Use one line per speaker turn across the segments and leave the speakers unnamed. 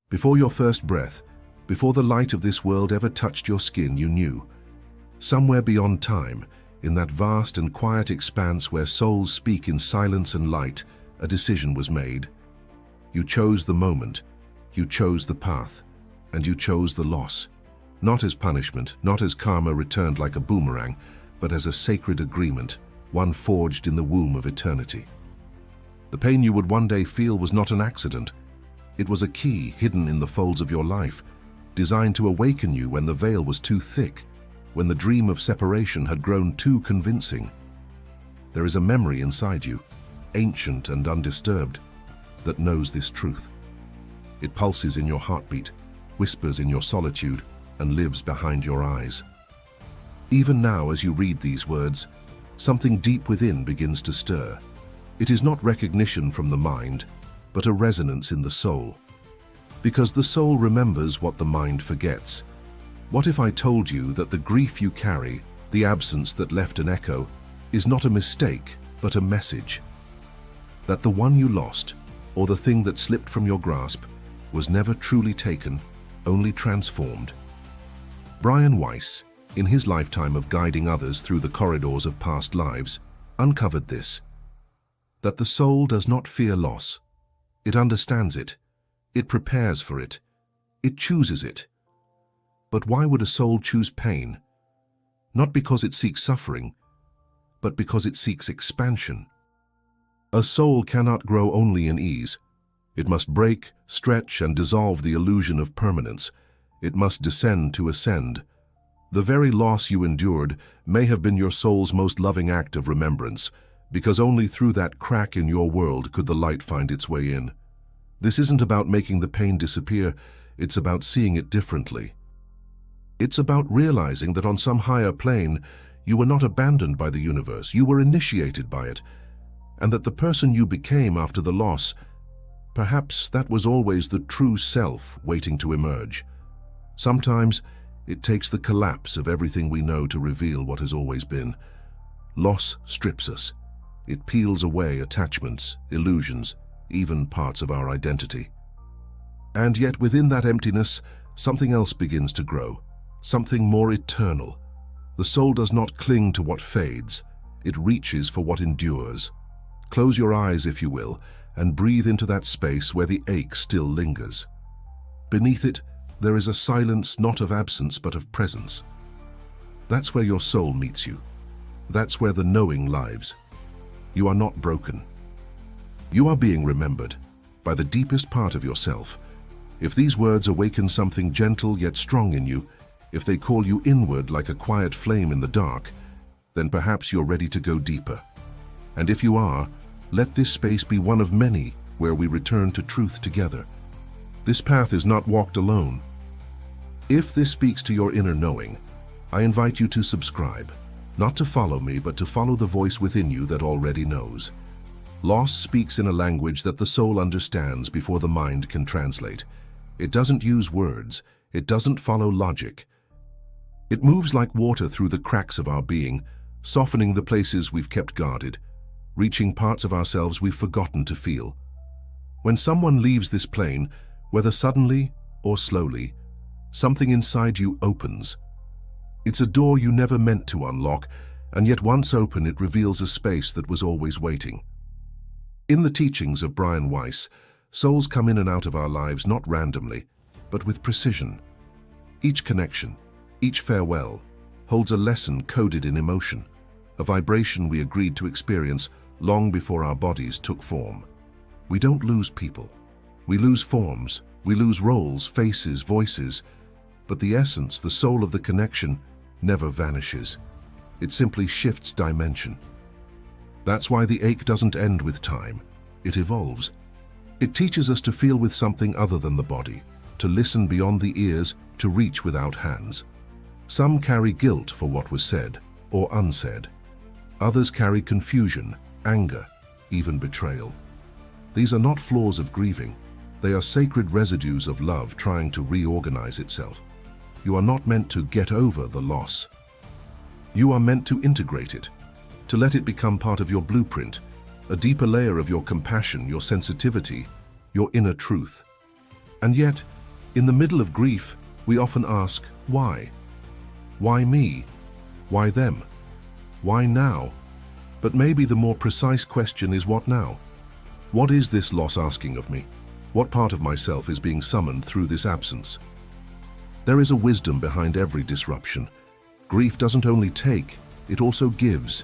Before your first breath, before the light of this world ever touched your skin, you knew. Somewhere beyond time, in that vast and quiet expanse where souls speak in silence and light, a decision was made. You chose the moment, you chose the path, and you chose the loss. Not as punishment, not as karma returned like a boomerang, but as a sacred agreement, one forged in the womb of eternity. The pain you would one day feel was not an accident. It was a key hidden in the folds of your life, designed to awaken you when the veil was too thick, when the dream of separation had grown too convincing. There is a memory inside you, ancient and undisturbed, that knows this truth. It pulses in your heartbeat, whispers in your solitude, and lives behind your eyes. Even now, as you read these words, something deep within begins to stir. It is not recognition from the mind, but a resonance in the soul. Because the soul remembers what the mind forgets. What if I told you that the grief you carry, the absence that left an echo, is not a mistake, but a message? That the one you lost, or the thing that slipped from your grasp, was never truly taken, only transformed. Weiss, in his lifetime of guiding others through the corridors of past lives, uncovered this: that the soul does not fear loss. It understands it. It prepares for it. It chooses it. But why would a soul choose pain? Not because it seeks suffering, but because it seeks expansion. A soul cannot grow only in ease. It must break, stretch, and dissolve the illusion of permanence. It must descend to ascend. The very loss you endured may have been your soul's most loving act of remembrance, because only through that crack in your world could the light find its way in. This isn't about making the pain disappear, it's about seeing it differently. It's about realizing that on some higher plane, you were not abandoned by the universe, you were initiated by it, and that the person you became after the loss, perhaps that was always the true self waiting to emerge. Sometimes it takes the collapse of everything we know to reveal what has always been. Loss strips us. It peels away attachments, illusions, even parts of our identity. And yet within that emptiness, something else begins to grow, something more eternal. The soul does not cling to what fades, it reaches for what endures. Close your eyes, if you will, and breathe into that space where the ache still lingers. Beneath it, there is a silence not of absence but of presence. That's where your soul meets you. That's where the knowing lives. You are not broken. You are being remembered by the deepest part of yourself. If these words awaken something gentle yet strong in you, if they call you inward like a quiet flame in the dark, then perhaps you're ready to go deeper. And if you are, let this space be one of many where we return to truth together. This path is not walked alone. If this speaks to your inner knowing, I invite you to subscribe, not to follow me, but to follow the voice within you that already knows. Loss speaks in a language that the soul understands before the mind can translate. It doesn't use words. It doesn't follow logic. It moves like water through the cracks of our being, softening the places we've kept guarded, reaching parts of ourselves we've forgotten to feel. When someone leaves this plane, whether suddenly or slowly, something inside you opens. It's a door you never meant to unlock, and yet once open it reveals a space that was always waiting. In the teachings of Weiss, souls come in and out of our lives not randomly, but with precision. Each connection, each farewell, holds a lesson coded in emotion, a vibration we agreed to experience long before our bodies took form. We don't lose people. We lose forms, we lose roles, faces, voices, but the essence, the soul of the connection, never vanishes. It simply shifts dimension. That's why the ache doesn't end with time. It evolves. It teaches us to feel with something other than the body, to listen beyond the ears, to reach without hands. Some carry guilt for what was said or unsaid. Others carry confusion, anger, even betrayal. These are not flaws of grieving. They are sacred residues of love trying to reorganize itself. You are not meant to get over the loss. You are meant to integrate it, to let it become part of your blueprint, a deeper layer of your compassion, your sensitivity, your inner truth. And yet, In the middle of grief, we often ask, why? Why me? Why them? Why now? But maybe the more precise question is, what now? What is this loss asking of me? What part of myself is being summoned through this absence? There is a wisdom behind every disruption. Grief doesn't only take, it also gives.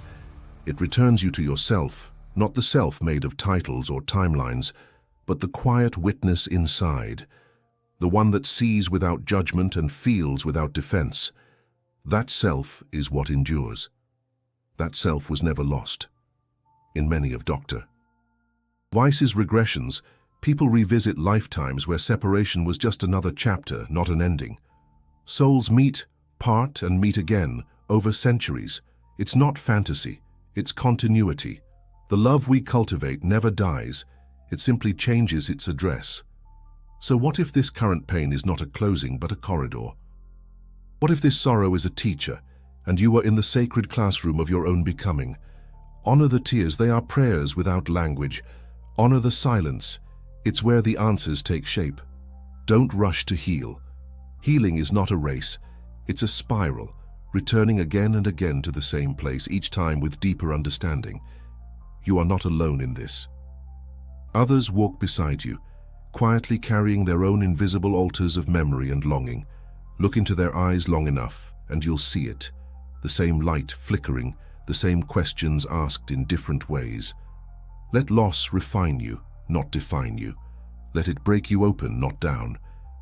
It returns you to yourself, not the self made of titles or timelines, but the quiet witness inside, the one that sees without judgment and feels without defense. That self is what endures. That self was never lost. In many of Dr. Weiss's regressions, people revisit lifetimes where separation was just another chapter, not an ending. Souls meet, part, and meet again over centuries. It's not fantasy, it's continuity. The love we cultivate never dies, it simply changes its address. So what if this current pain is not a closing but a corridor? What if this sorrow is a teacher, and you are in the sacred classroom of your own becoming? Honor the tears, they are prayers without language. Honor the silence, it's where the answers take shape. Don't rush to heal. Healing is not a race, it's a spiral, returning again and again to the same place, each time with deeper understanding. You are not alone in this. Others walk beside you, quietly carrying their own invisible altars of memory and longing. Look into their eyes long enough, and you'll see it. The same light flickering, the same questions asked in different ways. Let loss refine you, not define you. Let it break you open, not down.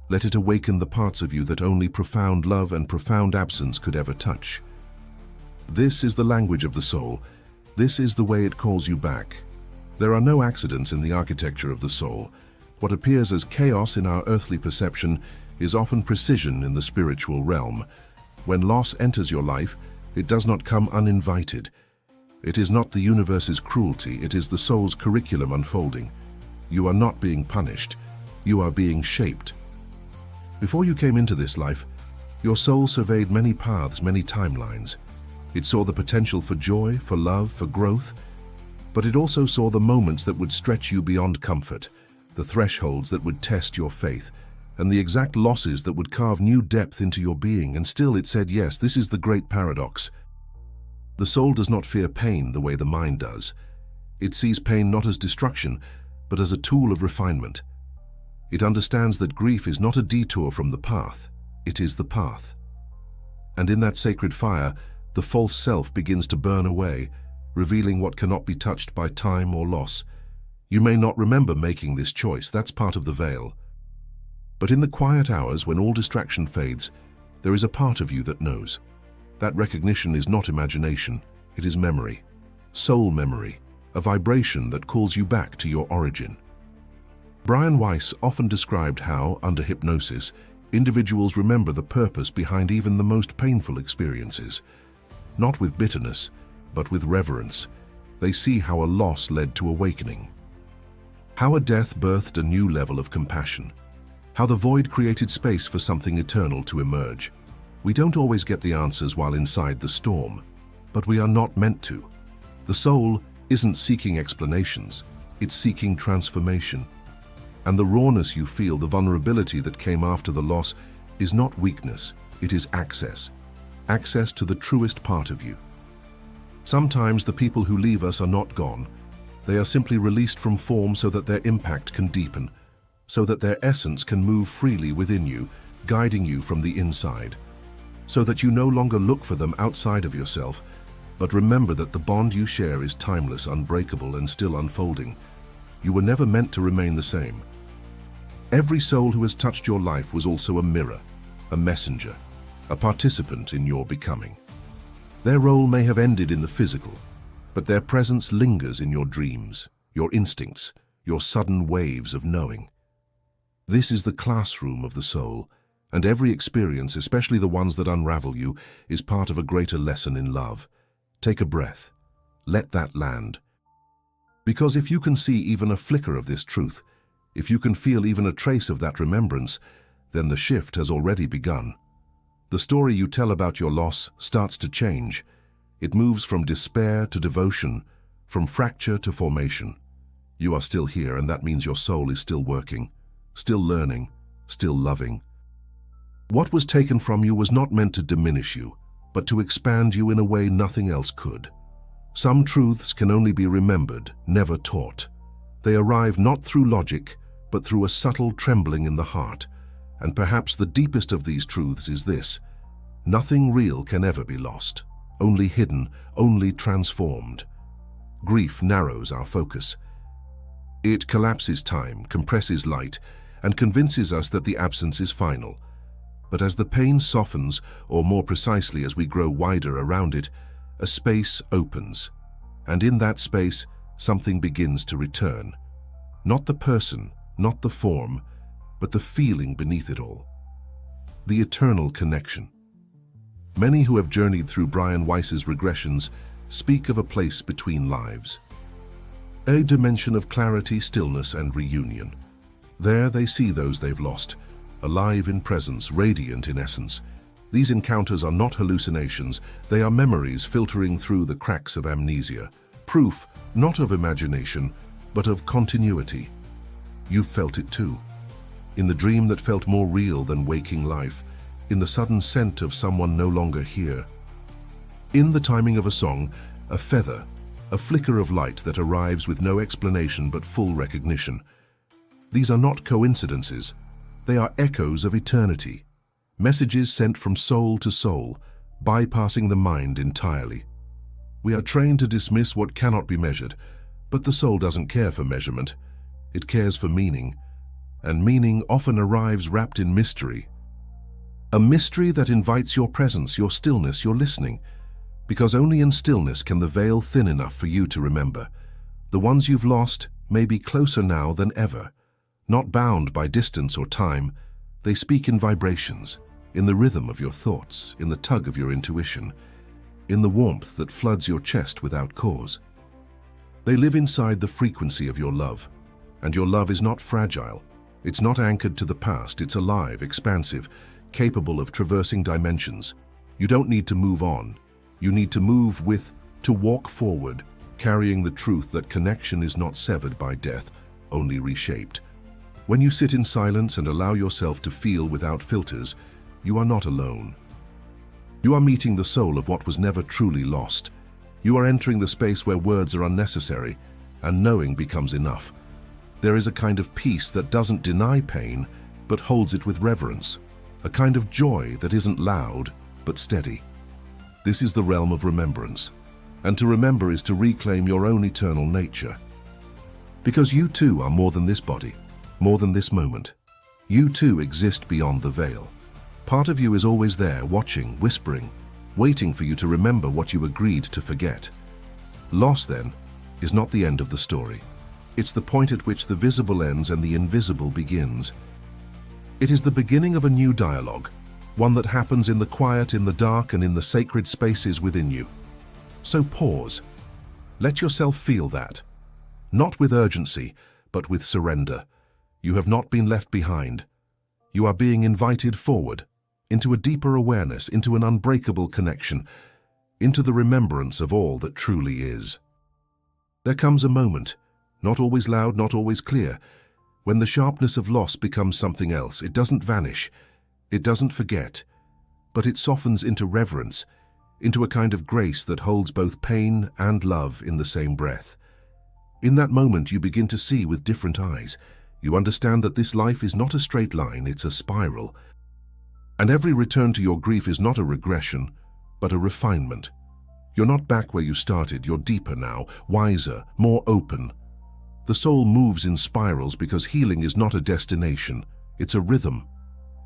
Let it awaken the parts of you that only profound love and profound absence could ever touch. This is the language of the soul. This is the way it calls you back. There are no accidents in the architecture of the soul. What appears as chaos in our earthly perception is often precision in the spiritual realm. When loss enters your life, it does not come uninvited. It is not the universe's cruelty, it is the soul's curriculum unfolding. You are not being punished, you are being shaped. Before you came into this life, your soul surveyed many paths, many timelines. It saw the potential for joy, for love, for growth, but it also saw the moments that would stretch you beyond comfort, the thresholds that would test your faith, and the exact losses that would carve new depth into your being. And still it said yes. This is the great paradox. The soul does not fear pain the way the mind does. It sees pain not as destruction, but as a tool of refinement. It understands that grief is not a detour from the path, it is the path. And in that sacred fire, the false self begins to burn away, revealing what cannot be touched by time or loss. You may not remember making this choice, that's part of the veil. But in the quiet hours when all distraction fades, there is a part of you that knows. That recognition is not imagination, it is memory. Soul memory, a vibration that calls you back to your origin. Weiss often described how, under hypnosis, individuals remember the purpose behind even the most painful experiences. Not with bitterness, but with reverence. They see how a loss led to awakening. How a death birthed a new level of compassion. How the void created space for something eternal to emerge. We don't always get the answers while inside the storm, but we are not meant to. The soul isn't seeking explanations, it's seeking transformation. And the rawness you feel, the vulnerability that came after the loss, is not weakness, it is access. Access to the truest part of you. Sometimes the people who leave us are not gone. They are simply released from form so that their impact can deepen, so that their essence can move freely within you, guiding you from the inside. So that you no longer look for them outside of yourself, but remember that the bond you share is timeless, unbreakable, and still unfolding. You were never meant to remain the same. Every soul who has touched your life was also a mirror, a messenger, a participant in your becoming. Their role may have ended in the physical, but their presence lingers in your dreams, your instincts, your sudden waves of knowing. This is the classroom of the soul, and every experience, especially the ones that unravel you, is part of a greater lesson in love. Take a breath. Let that land. Because if you can see even a flicker of this truth, if you can feel even a trace of that remembrance, then the shift has already begun. The story you tell about your loss starts to change. It moves from despair to devotion, from fracture to formation. You are still here, and that means your soul is still working, still learning, still loving. What was taken from you was not meant to diminish you, but to expand you in a way nothing else could. Some truths can only be remembered, never taught. They arrive not through logic, but through a subtle trembling in the heart. And perhaps the deepest of these truths is this: nothing real can ever be lost, only hidden, only transformed. Grief narrows our focus. It collapses time, compresses light, and convinces us that the absence is final. But as the pain softens, or more precisely as we grow wider around it, a space opens. And in that space, something begins to return. Not the person, not the form, but the feeling beneath it all. The eternal connection. Many who have journeyed through Brian Weiss's regressions speak of a place between lives. A dimension of clarity, stillness, and reunion. There they see those they've lost, alive in presence, radiant in essence. These encounters are not hallucinations, they are memories filtering through the cracks of amnesia. Proof, not of imagination, but of continuity. You've felt it too. In the dream that felt more real than waking life, in the sudden scent of someone no longer here. In the timing of a song, a feather, a flicker of light that arrives with no explanation but full recognition. These are not coincidences. They are echoes of eternity, messages sent from soul to soul, bypassing the mind entirely. We are trained to dismiss what cannot be measured, but the soul doesn't care for measurement. It cares for meaning, and meaning often arrives wrapped in mystery. A mystery that invites your presence, your stillness, your listening, because only in stillness can the veil thin enough for you to remember. The ones you've lost may be closer now than ever. Not bound by distance or time, they speak in vibrations, in the rhythm of your thoughts, in the tug of your intuition, in the warmth that floods your chest without cause. They live inside the frequency of your love, and your love is not fragile. It's not anchored to the past, it's alive, expansive, capable of traversing dimensions. You don't need to move on. You need to move with, to walk forward, carrying the truth that connection is not severed by death, only reshaped. When you sit in silence and allow yourself to feel without filters, you are not alone. You are meeting the soul of what was never truly lost. You are entering the space where words are unnecessary, and knowing becomes enough. There is a kind of peace that doesn't deny pain, but holds it with reverence. A kind of joy that isn't loud, but steady. This is the realm of remembrance. And to remember is to reclaim your own eternal nature. Because you too are more than this body, more than this moment. You too exist beyond the veil. Part of you is always there, watching, whispering, waiting for you to remember what you agreed to forget. Loss, then, is not the end of the story. It's the point at which the visible ends and the invisible begins. It is the beginning of a new dialogue, one that happens in the quiet, in the dark, and in the sacred spaces within you. So pause. Let yourself feel that. Not with urgency, but with surrender. You have not been left behind. You are being invited forward, into a deeper awareness, into an unbreakable connection, into the remembrance of all that truly is. There comes a moment, not always loud, not always clear, when the sharpness of loss becomes something else. It doesn't vanish, it doesn't forget, but it softens into reverence, into a kind of grace that holds both pain and love in the same breath. In that moment, you begin to see with different eyes. You understand that this life is not a straight line, it's a spiral. And every return to your grief is not a regression, but a refinement. You're not back where you started, you're deeper now, wiser, more open. The soul moves in spirals because healing is not a destination, it's a rhythm.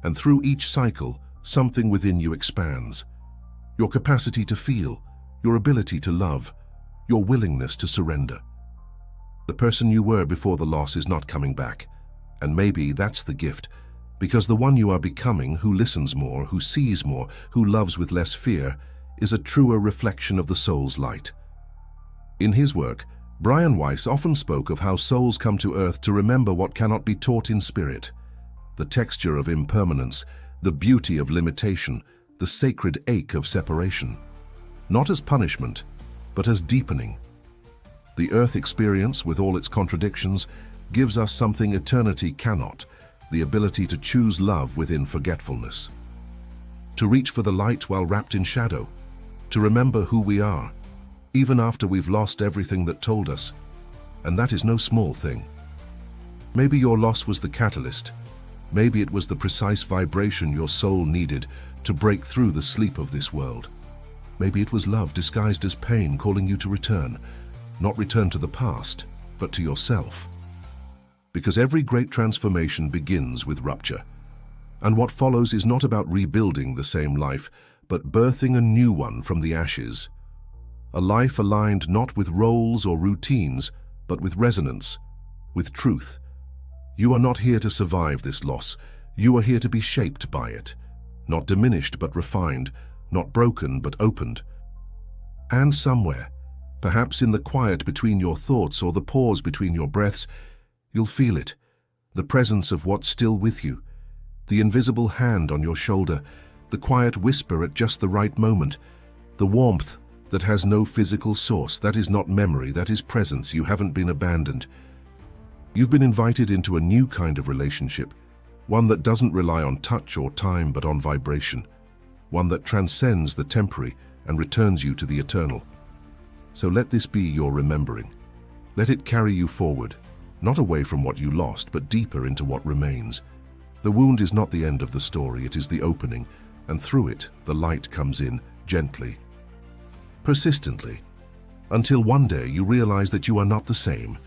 And through each cycle, something within you expands. Your capacity to feel, your ability to love, your willingness to surrender. The person you were before the loss is not coming back. And maybe that's the gift, because the one you are becoming, who listens more, who sees more, who loves with less fear, is a truer reflection of the soul's light. In his work, Brian Weiss often spoke of how souls come to earth to remember what cannot be taught in spirit. The texture of impermanence, the beauty of limitation, the sacred ache of separation. Not as punishment, but as deepening. The earth experience, with all its contradictions, gives us something eternity cannot, the ability to choose love within forgetfulness, to reach for the light while wrapped in shadow, to remember who we are, even after we've lost everything that told us, and that is no small thing. Maybe your loss was the catalyst. Maybe it was the precise vibration your soul needed to break through the sleep of this world. Maybe it was love disguised as pain calling you to return, not return to the past, but to yourself. Because every great transformation begins with rupture. And what follows is not about rebuilding the same life, but birthing a new one from the ashes. A life aligned not with roles or routines, but with resonance, with truth. You are not here to survive this loss. You are here to be shaped by it. Not diminished, but refined. Not broken, but opened. And somewhere, perhaps in the quiet between your thoughts or the pause between your breaths, you'll feel it, the presence of what's still with you, the invisible hand on your shoulder, the quiet whisper at just the right moment, the warmth that has no physical source. That is not memory, that is presence. You haven't been abandoned. You've been invited into a new kind of relationship, one that doesn't rely on touch or time but on vibration, one that transcends the temporary and returns you to the eternal. So let this be your remembering. Let it carry you forward, not away from what you lost, but deeper into what remains. The wound is not the end of the story, it is the opening, and through it, the light comes in, gently, persistently, until one day you realize that you are not the same,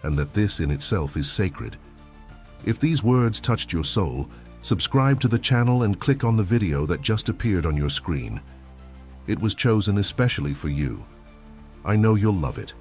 and that this in itself is sacred. If these words touched your soul, subscribe to the channel and click on the video that just appeared on your screen. It was chosen especially for you. I know you'll love it.